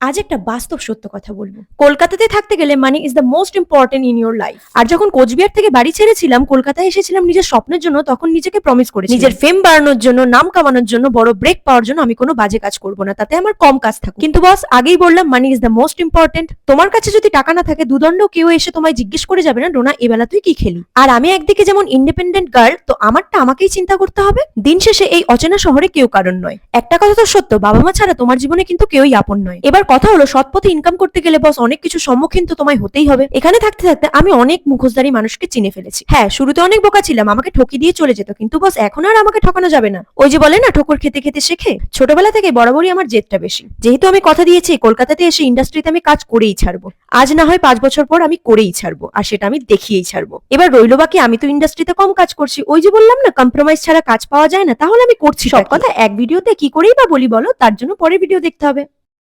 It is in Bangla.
আজ একটা বাস্তব সত্য কথা বলবো। কলকাতাতে থাকতে গেলে money is the most important in your life. আর যখন কোচবিহার থেকে বাড়ি ছেড়েছিলাম, কলকাতায় এসেছিলাম নিজের স্বপ্নের জন্য, তখন নিজেকে প্রমিস করেছি নিজের ফেম বাড়ানোর জন্য, নাম কামানোর জন্য, বড় ব্রেক পাওয়ার জন্য আমি কোনো বাজে কাজ করবো না, তাতে আমার কম কাজ থাকুক। কিন্তু বস, আগেই বললাম মানি ইজ দ্য মোস্ট ইম্পর্টেন্ট। তোমার কাছে যদি টাকা না থাকে, দুদণ্ড কেউ এসে তোমায় জিজ্ঞেস করে যাবে না, রোনা এবেলা তুই কি খেলি। আর আমি একদিকে যেমন ইন্ডিপেন্ডেন্ট গার্ল, তো আমারটা আমাকেই চিন্তা করতে হবে। দিন শেষে এই অচেনা শহরে কেউ কারণ নয়। একটা কথা তো সত্য, বাবা মা ছাড়া তোমার জীবনে কিন্তু কেউই আপন নয়। এবার কথা হলো, সৎ পথে ইনকাম করতে গেলে বস অনেক কিছু সম্মুখীন তো তোমায় হতেই হবে। এখানে থাকতে থাকতে আমি অনেক মুখোশধারী মানুষকে চিনে ফেলেছি। হ্যাঁ, শুরুতে অনেক বোকা ছিলাম, আমাকে ঠকি দিয়ে চলে যেত, কিন্তু বস এখন আর আমাকে ঠকানো যাবে না। ওই যে বলে না, ঠোকর খেতে খেতে শেখে। ছোটবেলা থেকে বরাবরই আমার জেদটা বেশি। যেহেতু আমি কথা দিয়েছি কলকাতাতে এসে ইন্ডাস্ট্রিতে আমি কাজ করেই ছাড়বো। আজ না হয় 5 বছর পর আমি করেই ছাড়বো, আর সেটা আমি দেখিয়েই ছাড়বো। এবার রইলো বাকি, আমি তো ইন্ডাস্ট্রিতে কম কাজ করছি, ওই যে বললাম না, কম্প্রোমাইজ ছাড়া কাজ পাওয়া যায় না, তাহলে আমি করছি সব কথা এক ভিডিওতে কি করেই বা বলি বলো, তার জন্য পরের ভিডিও দেখতে হবে।